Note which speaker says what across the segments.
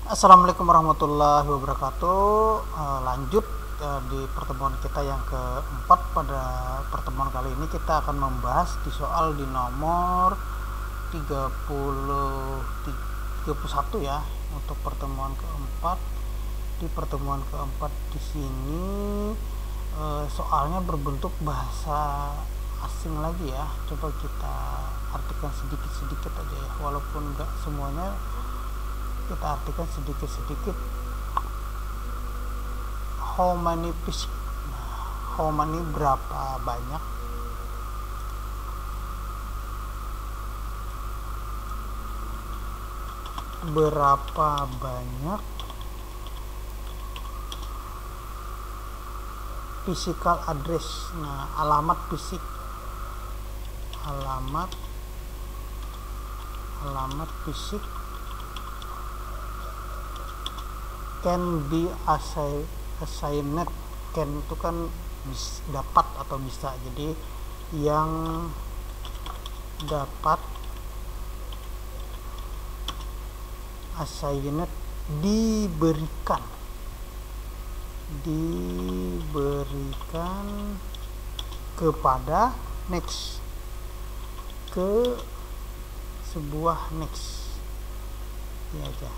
Speaker 1: Assalamualaikum warahmatullahi wabarakatuh. Lanjut di pertemuan kita yang keempat. Pada pertemuan kali ini kita akan membahas di soal di nomor 31 ya, untuk pertemuan keempat. Di pertemuan keempat di sini soalnya berbentuk bahasa asing lagi ya. Coba kita artikan sedikit-sedikit aja ya, walaupun nggak semuanya, kita artikan sedikit-sedikit. How many fish? How many berapa banyak? Berapa banyak physical address? Nah, alamat fisik. Alamat fisik can be assigned. Can itu kan dapat atau bisa, jadi yang dapat assigned diberikan kepada next, ke sebuah next ya aja,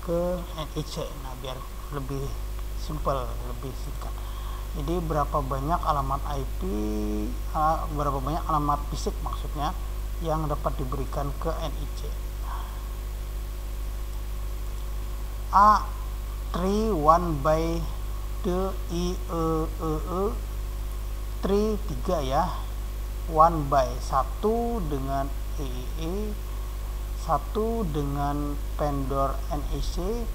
Speaker 1: ke NIC. Nah, biar lebih simpel, lebih singkat. Jadi berapa banyak alamat IP, berapa banyak alamat fisik maksudnya yang dapat diberikan ke NIC. A3 1 by the IEEE 3 ya, 1 by 1 dengan EEE, 1 dengan vendor NIC,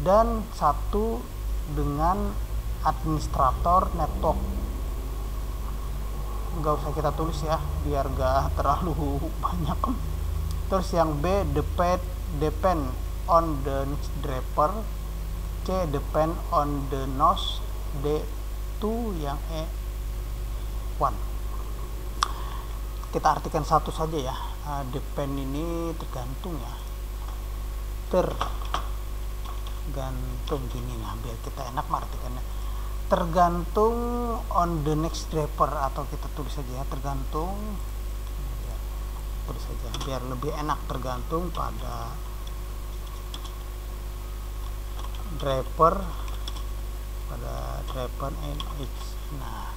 Speaker 1: dan 1 dengan administrator network. Nggak usah kita tulis ya, biar nggak terlalu banyak. Terus yang B, depend on the next driver. C, depend on the nose. D, 2 yang E, 1. Kita artikan satu saja ya. Depend ini tergantung ya, tergantung gini. Nah, biar kita enak mengartikannya, tergantung on the next driver, atau kita tulis saja ya, tergantung ya, tulis saja biar lebih enak, tergantung pada driver NH. Nah,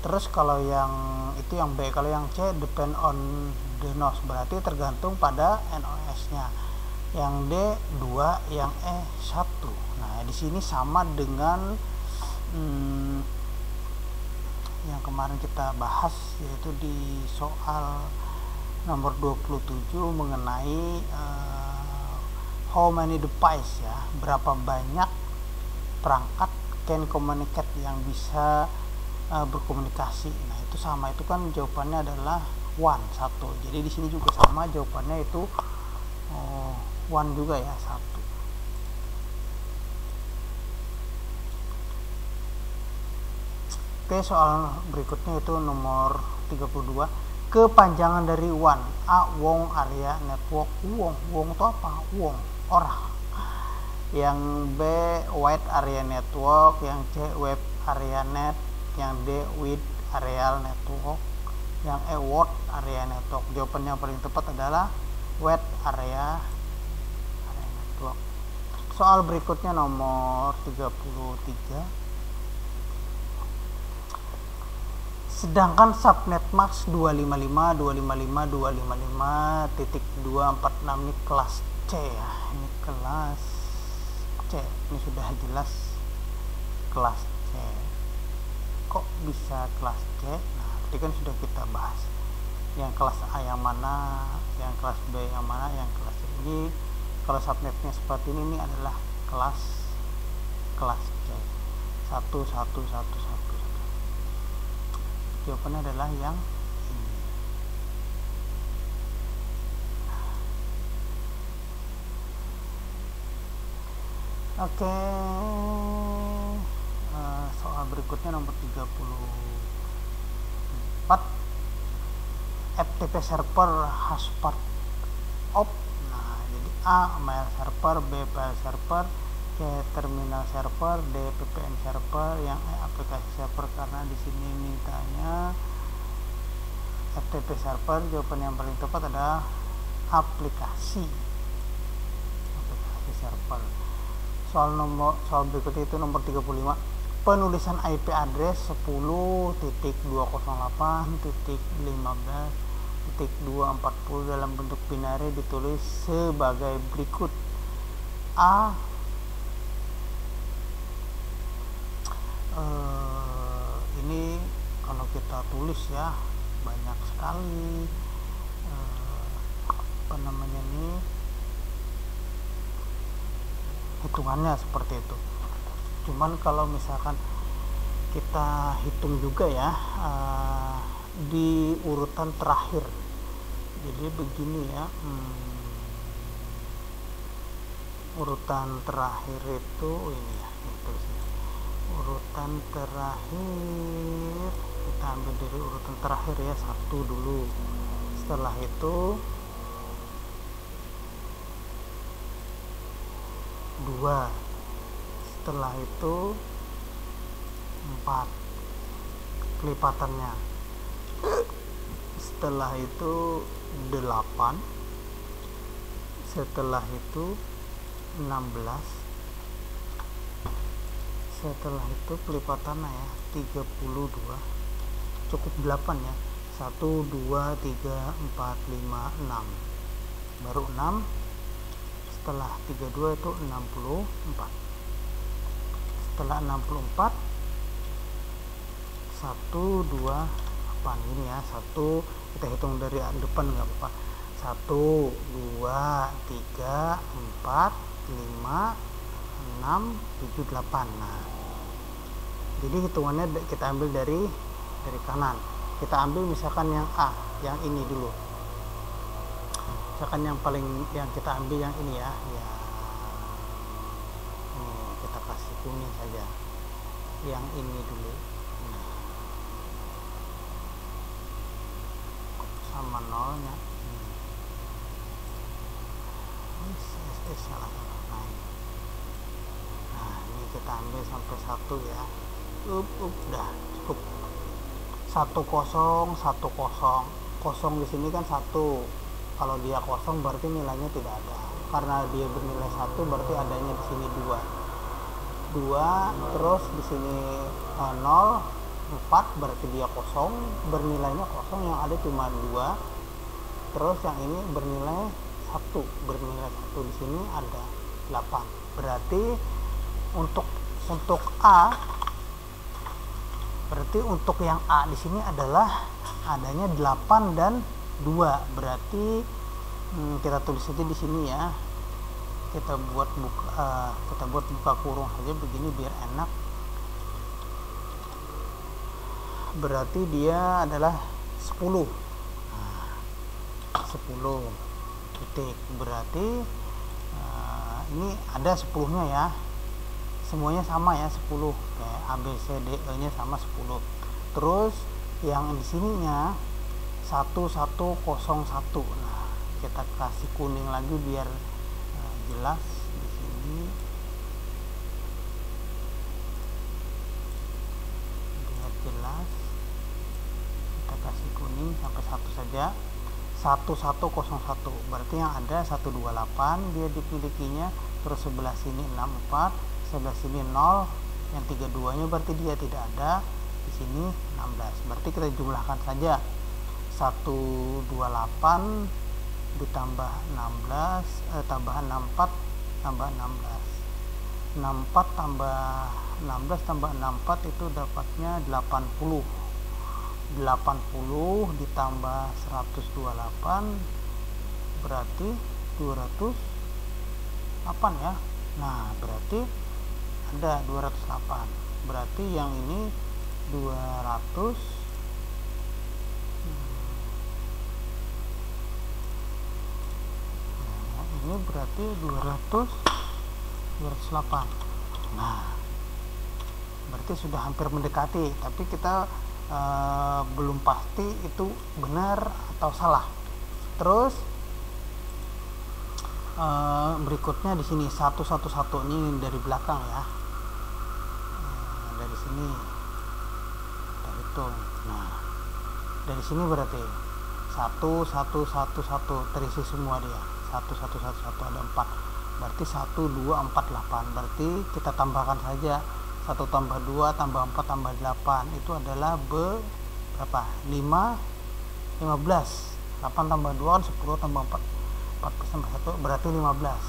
Speaker 1: terus kalau yang itu yang B. Kalau yang C, depend on the nose, berarti tergantung pada NOS nya. Yang D 2, yang E 1. Nah, di sini sama dengan yang kemarin kita bahas, yaitu di soal nomor 27 mengenai how many device ya, berapa banyak perangkat can communicate, yang bisa berkomunikasi. Nah, itu sama, itu kan jawabannya adalah 1. Jadi di sini juga sama, jawabannya itu 1 juga ya, 1. Oke, soal berikutnya itu nomor 32. Kepanjangan dari WAN. A, wong area network. Wong itu apa? Wong, orang. Yang B, wide area network. Yang C, web area net. Yang D, width area network. Yang E, word area network. Jawaban yang paling tepat adalah wide area network. Soal berikutnya nomor 33. Sedangkan subnet max 255.255.246 ini kelas C ya. Ini kelas C. Ini sudah jelas kelas C. Kok bisa kelas C? Nah, tadi kan sudah kita bahas. Yang kelas A yang mana, yang kelas B yang mana, yang kelas C. Ini kalau subnetnya seperti ini adalah kelas C. 1. Jawabannya adalah yang ini. Oke. Soal berikutnya nomor 34. FTP server has part of. Nah, jadi A. mail server, B. file server, C. terminal server, D. VPN server, yang E. aplikasi server, karena di sini mintanya FTP server. Jawaban yang paling tepat adalah aplikasi server. Soal berikutnya itu nomor 35. Penulisan IP address 10.208.15.240 dalam bentuk binary ditulis sebagai berikut. A. Ini kalau kita tulis ya banyak sekali hitungannya seperti itu. Cuman kalau misalkan kita hitung juga ya di urutan terakhir, jadi begini ya, urutan terakhir itu ini ya, urutan terakhir kita ambil dari urutan terakhir ya, 1 dulu, setelah itu 2, setelah itu 4 kelipatannya, setelah itu 8, setelah itu 16, setelah itu kelipatannya ya 32, cukup 8 ya, 1 2 3 4 5 6, baru 6, setelah 32 itu 64, setelah 64 1 2 8, ini ya, 1 kita hitung dari depan nggak apa-apa, 1 2 3 4 5 6 7 8. Nah, jadi hitungannya kita ambil dari kanan. Kita ambil misalkan yang A, yang ini dulu. Misalkan yang kita ambil yang ini ya, ini kita kasih kuning saja, yang ini dulu. Nah, sama nolnya, salah. Nah, ini kita ambil sampai 1 ya, udah cukup. 1 0 1 0, kosong di sini kan 1. Kalau dia kosong berarti nilainya tidak ada. Karena dia bernilai 1 berarti adanya di sini 2. Terus di sini 0, 4 berarti dia kosong, bernilainya kosong, yang ada cuma 2. Terus yang ini bernilai 1, di sini ada 8. Berarti untuk A, berarti untuk yang A di sini adalah adanya 8 dan 2. Berarti kita tulis saja di sini ya. Kita buat buka kurung saja begini biar enak. Berarti dia adalah 10. Nah, 10 titik. Berarti ini ada 10-nya ya. Semuanya sama ya, 10. Kayak A, B, C, D, E-nya sama 10. Terus yang di sininya 1101. Nah, kita kasih kuning lagi biar jelas di sini, biar jelas. Kita kasih kuning sampai 1 saja. 1101. Berarti yang ada 128 dia dimilikinya. Terus sebelah sini 64, sebelah sini 0, yang 32-nya berarti dia tidak ada. Di sini 16. Berarti kita jumlahkan saja. 128 ditambah 16, tambahan 64 tambah 16. 64 tambah 16 tambah 64 itu dapatnya 80. 80 ditambah 128 berarti 208 ya. Nah, berarti ada 208. Berarti yang ini 200. Ini berarti 208. Nah, berarti sudah hampir mendekati, tapi kita belum pasti itu benar atau salah. Terus Berikutnya di sini 111 ini dari belakang ya. Dari sini kita hitung. Nah, dari sini berarti 1111 terisi semua dia. 1111 ada 4. Berarti 1248. Berarti kita tambahkan saja 1 tambah 2 tambah 4 tambah 8 itu adalah berapa? 15. 8 tambah 2 kan 10 tambah 4 tambah 1 berarti 15.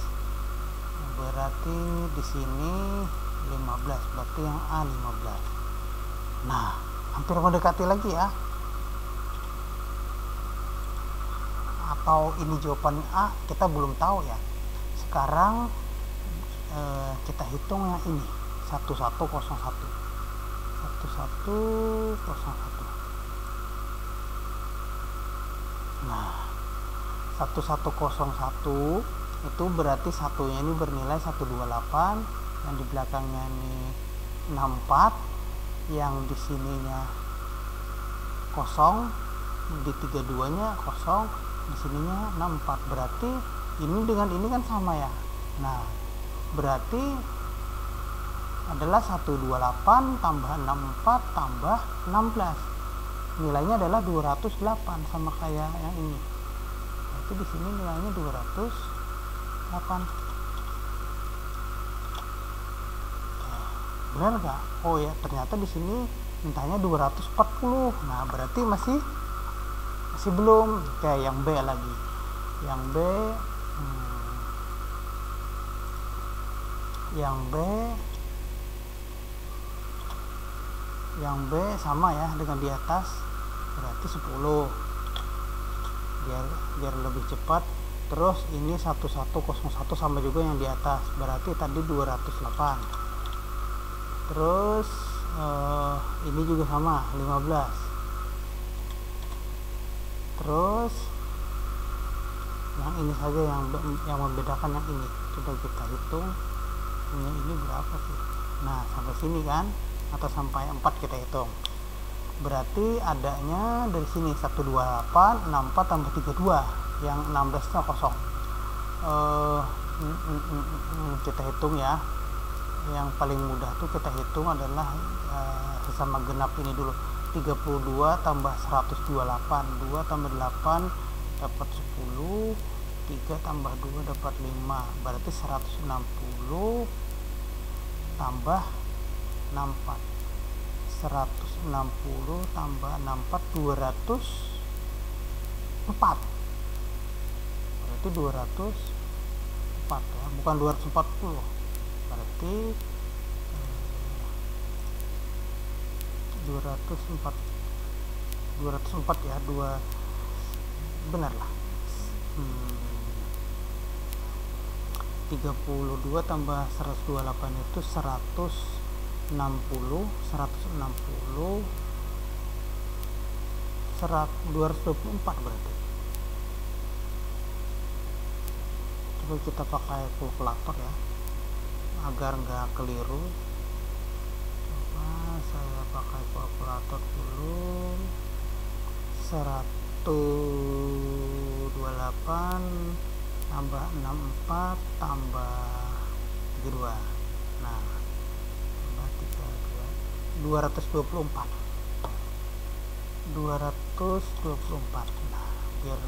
Speaker 1: Berarti di sini 15. Berarti yang A 15. Nah, hampir mendekati lagi ya. Atau ini jawabannya A, kita belum tahu ya. Sekarang kita hitung yang ini 1101. Nah, 1101 itu berarti satunya ini bernilai 128, yang di belakangnya ini 64, yang di sininya kosong, di 32 nya kosong, di sininya 64. Berarti ini dengan ini kan sama ya. Nah, berarti adalah 128 tambah 64 tambah 16. Nilainya adalah 208, sama kayak yang ini. Berarti di sini nilainya 208. Benar nggak? Oh ya, ternyata di sini mintanya 240. Nah, berarti masih belum. Kayak yang B lagi. Yang B sama ya dengan di atas, berarti 10. Biar lebih cepat. Terus ini 1101 sama juga yang di atas, berarti tadi 208. Terus ini juga sama 15. Terus yang ini saja yang membedakan yang ini. Coba kita hitung ini berapa sih. Nah, sampai sini kan, atau sampai 4 kita hitung. Berarti adanya dari sini 128, 64 tambah 32, yang 16 nya kosong. Kita hitung ya. Yang paling mudah tuh kita hitung adalah sesama genap ini dulu. 32 tambah 128, 2 tambah 8 dapat 10, 3 tambah 2 dapat 5, berarti 160 tambah 64. 160 tambah 64 204. Berarti 204 ya, bukan 240. Berarti 204 ya, benar lah. 32 tambah 128 itu 224 berarti. Coba kita pakai kalkulator ya, agar nggak keliru. Coba saya pakai kalkulator dulu. 128 tambah 64 tambah 32. Nah, 224. Nah, biar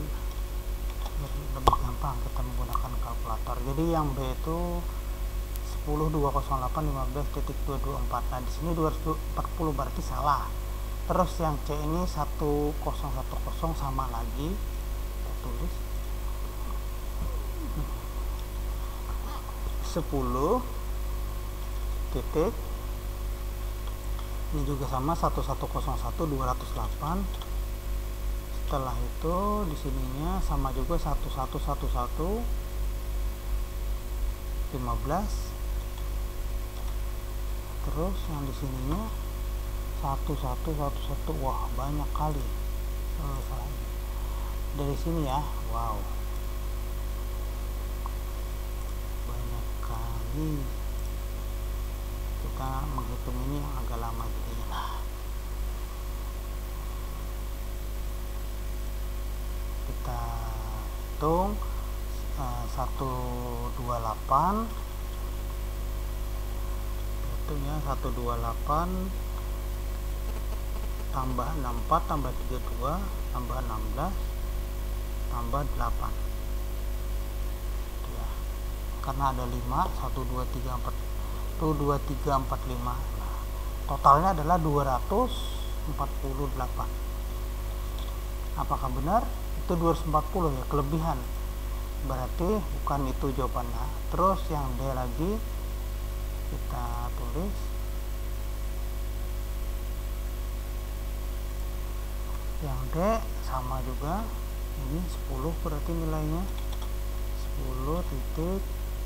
Speaker 1: lebih gampang kita menggunakan kalkulator. Jadi yang B itu 10.208.15.224. Nah, di sini 240 berarti salah. Terus yang C ini 1010 sama lagi. Kita tulis 10 titik. Ini juga sama 1101 208. Setelah itu di sininya sama juga 1111 15. Terus yang di sininya 1111. Wah, banyak kali. Dari sini ya, wow, banyak kali. Kita menghitung ini yang agak lama jadinya. Nah, kita hitung 128 itu ya, 128 tambah 64 tambah 32 tambah 16 tambah 8 ya, karena ada 5 1 2 3 4 1 2 3 4 5. Nah, totalnya adalah 248. Apakah benar? Itu 240 ya, kelebihan. Berarti bukan itu jawabannya. Terus yang D lagi kita tulis. Yang D sama juga, ini 10 berarti nilainya 10 titik,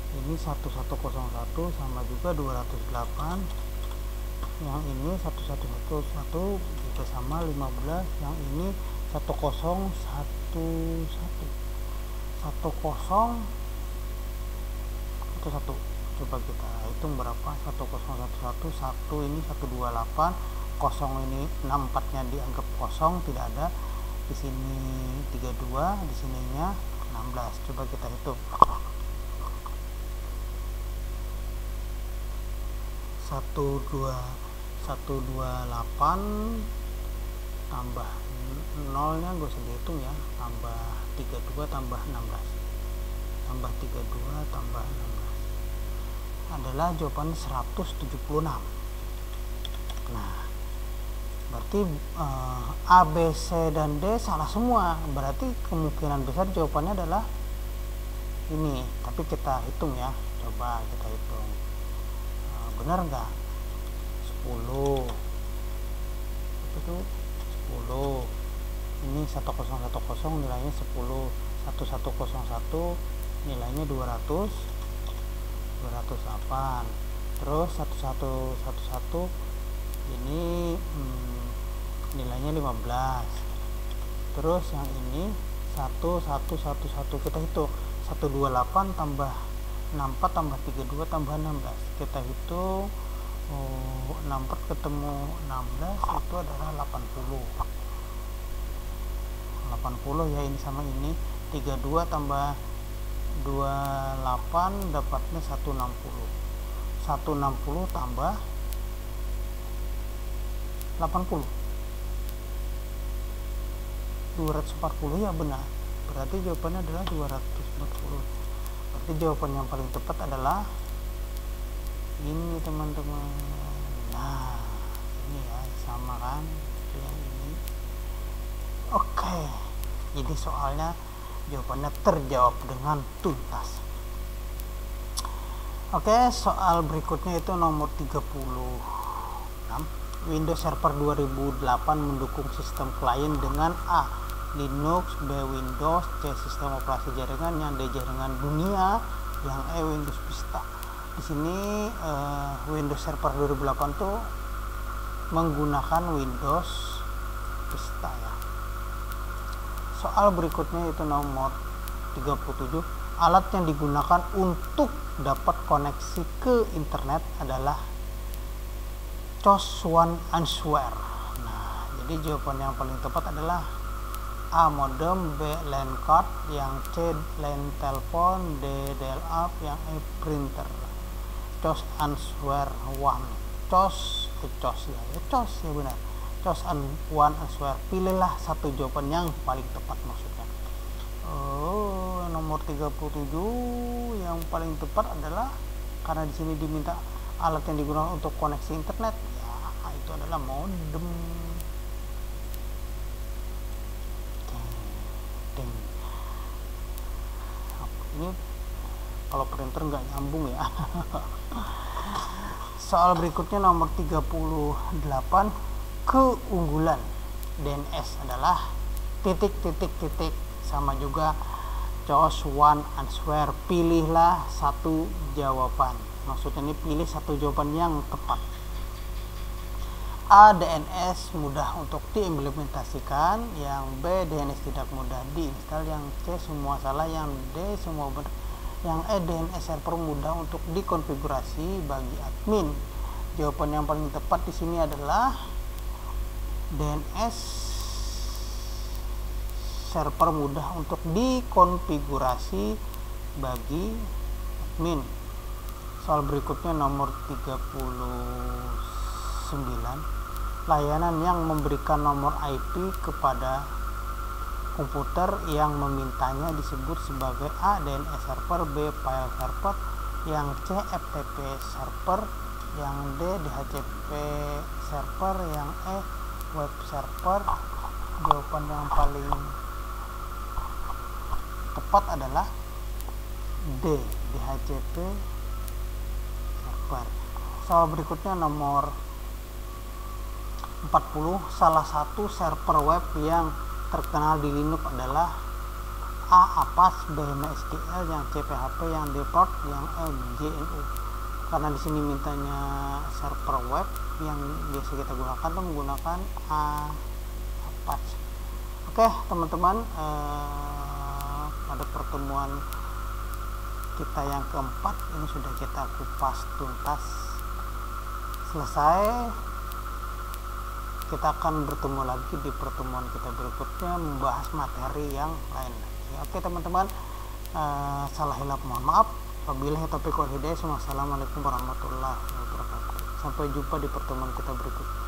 Speaker 1: ini 1101 sama juga 208. Yang ini 1111 juga sama 15. Yang ini 1011 coba kita hitung berapa. 1011 1 ini 128, kosong ini 64 nya dianggap kosong, tidak ada. Di sini 32, di sininya 16. Coba kita hitung. 128 tambah nolnya gak usah dihitung ya, tambah 32 tambah 16 tambah 32 tambah 16 adalah jawaban 176. Nah, berarti A, B, C, dan D salah semua. Berarti kemungkinan besar jawabannya adalah ini. Tapi kita hitung ya, coba kita hitung. Benar nggak? 10 itu 10. Ini 1010 nilainya 10. 1101 nilainya 200 208. Terus 1111 ini nilainya 15. Terus yang ini 1111 kita hitung 128 tambah 64 tambah 32 tambah 16. Kita hitung 64 ketemu 16 itu adalah 80 ya, ini sama ini 32 tambah 28 dapatnya 160 tambah 80 240 ya, benar. Berarti jawabannya adalah 240. Berarti jawaban yang paling tepat adalah ini teman-teman. Nah, ini ya, sama kan yang ini. Oke, jadi soalnya jawabannya terjawab dengan tuntas. Oke, soal berikutnya itu nomor 36. Windows Server 2008 mendukung sistem klien dengan A. Linux, B. Windows, C. Sistem operasi jaringan, yang D. Jaringan dunia, yang E. Windows Vista. Di sini Windows Server 2008 tuh menggunakan Windows Vista ya. Soal berikutnya itu nomor 37. Alat yang digunakan untuk dapat koneksi ke internet adalah COS One Answer. Nah, jadi jawaban yang paling tepat adalah A. Modem, B. LAN card, yang C. LAN telepon, D. dial-up, yang E. printer. COS Answer One. COS ya benar. COS One Answer. Pilihlah satu jawaban yang paling tepat maksudnya. Nomor 37 yang paling tepat adalah, karena di sini diminta alat yang digunakan untuk koneksi internet, ya itu adalah modem. Ini kalau printer nggak nyambung ya. Soal berikutnya nomor 38. Keunggulan DNS adalah titik sama juga COS One Answer. Pilihlah satu jawaban. Maksudnya ini pilih satu jawaban yang tepat. A. DNS mudah untuk diimplementasikan, yang B. DNS tidak mudah diinstal, yang C. semua salah, yang D. semua benar, yang E. DNS server mudah untuk dikonfigurasi bagi admin. Jawaban yang paling tepat di sini adalah DNS server mudah untuk dikonfigurasi bagi admin. Soal berikutnya nomor 39, layanan yang memberikan nomor IP kepada komputer yang memintanya disebut sebagai A. DNS server, B. file server, yang C. FTP server, yang D. DHCP server, yang E. web server. Jawaban yang paling tepat adalah D. DHCP server. Soal berikutnya nomor 40, salah satu server web yang terkenal di Linux adalah A. Avast, B. MySQL, yang C. PHP, yang D. Port, yang E. GNU. Karena di sini mintanya server web, yang biasa kita gunakan itu menggunakan Avast. Oke teman-teman, pada pertemuan kita yang keempat ini sudah kita kupas tuntas selesai. Kita akan bertemu lagi di pertemuan kita berikutnya membahas materi yang lain lagi. Oke teman-teman, salah hilap mohon maaf. Wabillahi taufiq wal hidayah. Wassalamualaikum warahmatullahi wabarakatuh. Sampai jumpa di pertemuan kita berikutnya.